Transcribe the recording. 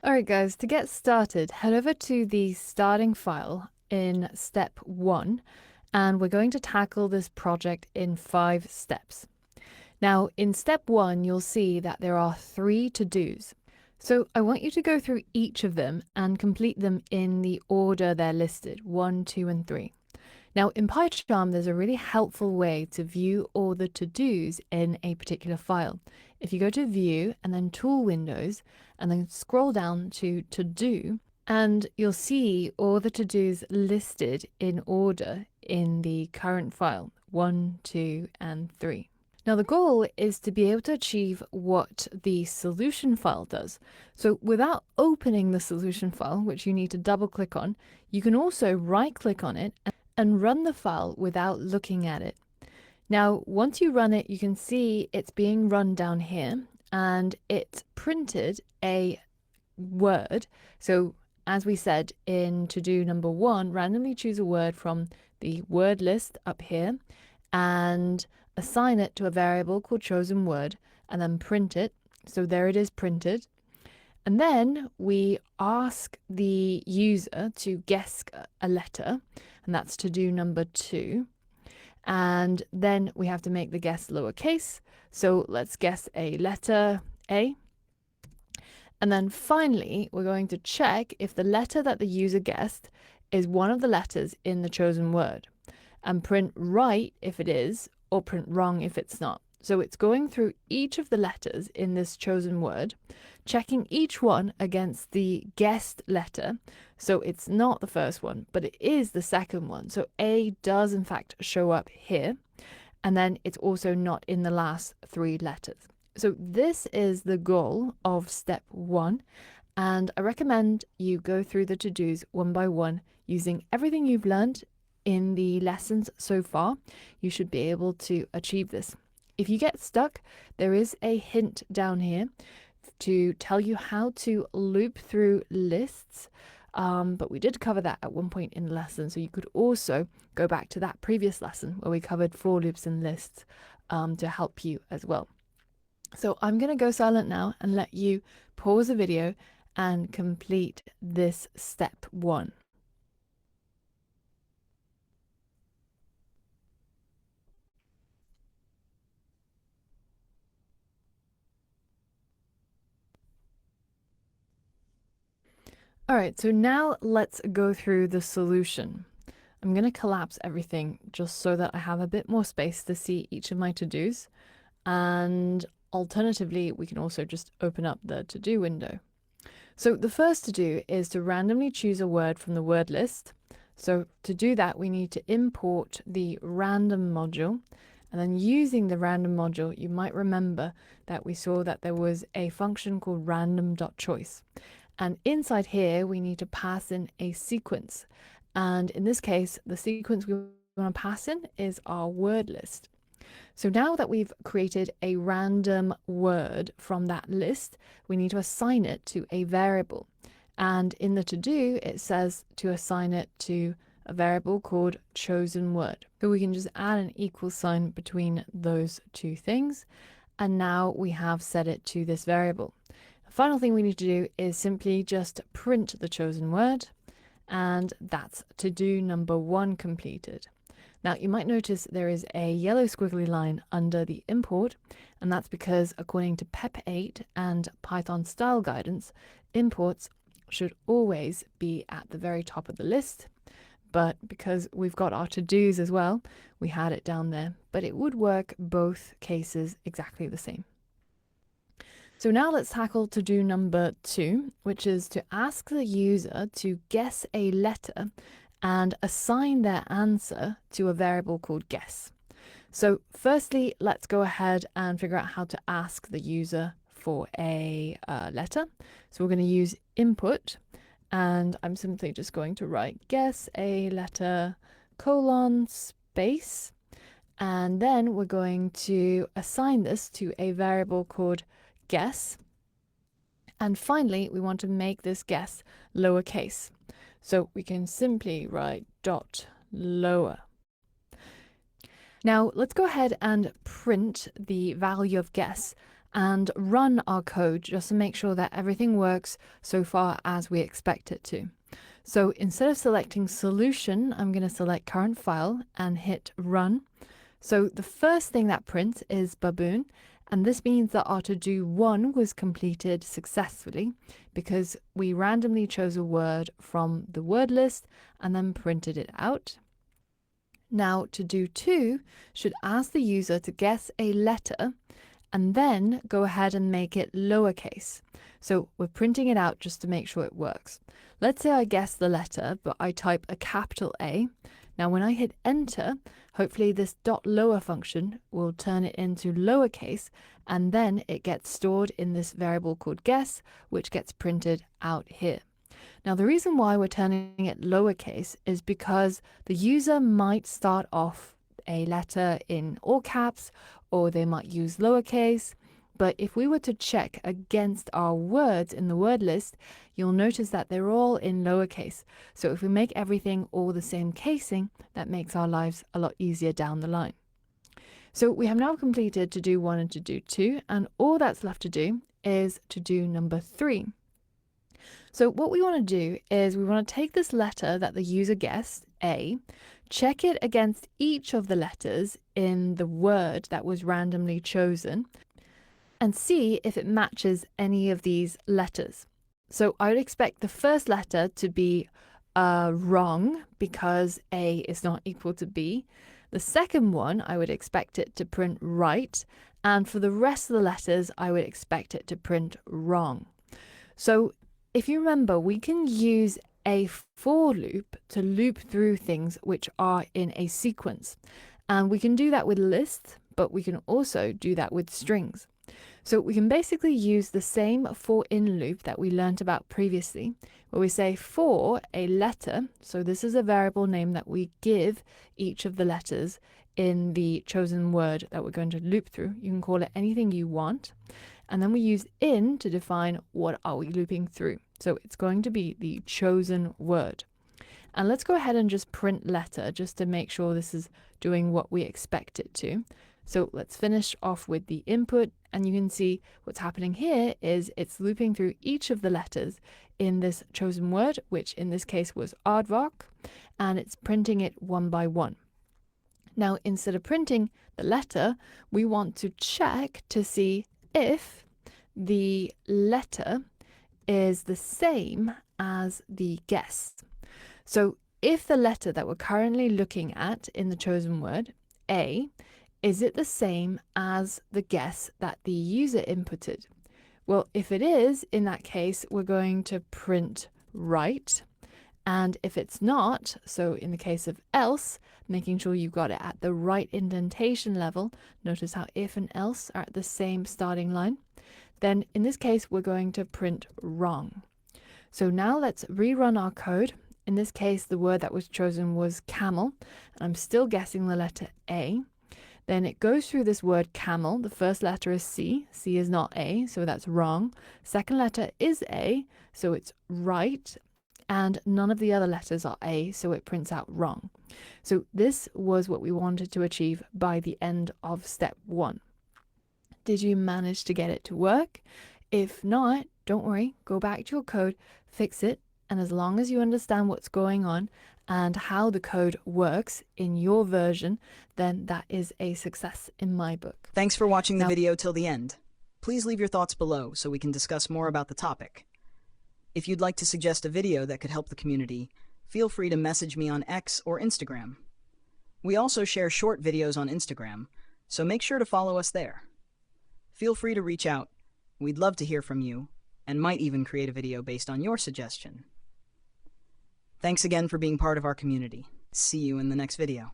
Alright guys, to get started, head over to the starting file in step 1 and we're going to tackle this project in 5 steps. Now in step 1 you'll see that there are 3 to-dos. So I want you to go through each of them and complete them in the order they're listed, 1, 2 and 3. Now in PyCharm there's a really helpful way to view all the to-dos in a particular file. If you go to View and then Tool Windows and then scroll down to To-Do, and you'll see all the to-dos listed in order in the current file, 1, 2 and 3. Now the goal is to be able to achieve what the solution file does. So without opening the solution file, which you need to double click on, you can also right click on it and run the file without looking at it. Now, once you run it, you can see it's being run down here and it printed a word. So as we said in to-do number 1, randomly choose a word from the word list up here and assign it to a variable called chosen word and then print it. So there it is printed. And then we ask the user to guess a letter, and that's to-do number 2. And then we have to make the guess lowercase. So let's guess a letter A. And then finally, we're going to check if the letter that the user guessed is one of the letters in the chosen word, and print right if it is, or print wrong if it's not. So it's going through each of the letters in this chosen word, checking each one against the guessed letter. So it's not the first one, but it is the second one. So A does in fact show up here, and then it's also not in the last 3 letters. So this is the goal of step 1, and I recommend you go through the to-dos one by one using everything you've learned in the lessons so far. You should be able to achieve this. If you get stuck, there is a hint down here to tell you how to loop through lists, but we did cover that at one point in the lesson, so you could also go back to that previous lesson where we covered for loops and lists to help you as well. So I'm going to go silent now and let you pause the video and complete this step 1. All right, so now let's go through the solution. I'm going to collapse everything just so that I have a bit more space to see each of my to-dos. And alternatively, we can also just open up the to-do window. So the first to-do is to randomly choose a word from the word list. So to do that, we need to import the random module. And then using the random module, you might remember that we saw that there was a function called random.choice. And inside here, we need to pass in a sequence. And in this case, the sequence we want to pass in is our word list. So now that we've created a random word from that list, we need to assign it to a variable. And in the to-do, it says to assign it to a variable called chosen word. So we can just add an equal sign between those two things. And now we have set it to this variable. The final thing we need to do is simply just print the chosen word. And that's to-do number 1 completed. Now you might notice there is a yellow squiggly line under the import, and that's because according to PEP 8 and Python style guidance, imports should always be at the very top of the list. But because we've got our to-dos as well, we had it down there, but it would work both cases exactly the same. So now let's tackle to-do number 2, which is to ask the user to guess a letter and assign their answer to a variable called guess. So firstly, let's go ahead and figure out how to ask the user for a letter. So we're going to use input, and I'm simply just going to write guess a letter colon space, and then we're going to assign this to a variable called guess. And finally, we want to make this guess lowercase. So we can simply write dot lower. Now let's go ahead and print the value of guess and run our code just to make sure that everything works so far as we expect it to. So instead of selecting solution, I'm going to select current file and hit run. So the first thing that prints is baboon, and this means that our to-do 1 was completed successfully because we randomly chose a word from the word list and then printed it out. Now to-do 2 should ask the user to guess a letter and then go ahead and make it lowercase. So we're printing it out just to make sure it works. Let's say I guess the letter, but I type a capital A. Now when I hit enter, hopefully this .lower function will turn it into lowercase, and then it gets stored in this variable called guess, which gets printed out here. Now the reason why we're turning it lowercase is because the user might start off a letter in all caps, or they might use lowercase. But if we were to check against our words in the word list, you'll notice that they're all in lowercase. So if we make everything all the same casing, that makes our lives a lot easier down the line. So we have now completed to-do 1 and to-do 2, and all that's left to do is to-do number 3. So what we want to do is we want to take this letter that the user guessed, A, check it against each of the letters in the word that was randomly chosen, and see if it matches any of these letters. So I would expect the first letter to be wrong because A is not equal to B. The second one, I would expect it to print right. And for the rest of the letters, I would expect it to print wrong. So if you remember, we can use a for loop to loop through things which are in a sequence. And we can do that with lists, but we can also do that with strings. So we can basically use the same for in loop that we learned about previously, where we say for a letter, so this is a variable name that we give each of the letters in the chosen word that we're going to loop through. You can call it anything you want. And then we use in to define what are we looping through. So it's going to be the chosen word. And let's go ahead and just print letter just to make sure this is doing what we expect it to. So let's finish off with the input, and you can see what's happening here is it's looping through each of the letters in this chosen word, which in this case was aardvark, and it's printing it one by one. Now, instead of printing the letter, we want to check to see if the letter is the same as the guess. So if the letter that we're currently looking at in the chosen word, A, is it the same as the guess that the user inputted? Well, if it is, in that case, we're going to print right. And if it's not, so in the case of else, making sure you've got it at the right indentation level, notice how if and else are at the same starting line, then in this case, we're going to print wrong. So now let's rerun our code. In this case, the word that was chosen was camel, and I'm still guessing the letter A. Then it goes through this word camel. The first letter is C. C is not A, so that's wrong. Second letter is A, so it's right. And none of the other letters are A, so it prints out wrong. So this was what we wanted to achieve by the end of step 1. Did you manage to get it to work? If not, don't worry, go back to your code, fix it, and as long as you understand what's going on and how the code works in your version, then that is a success in my book. Thanks for watching the video till the end. Please leave your thoughts below so we can discuss more about the topic. If you'd like to suggest a video that could help the community, feel free to message me on X or Instagram. We also share short videos on Instagram, so make sure to follow us there. Feel free to reach out. We'd love to hear from you, and might even create a video based on your suggestion. Thanks again for being part of our community. See you in the next video.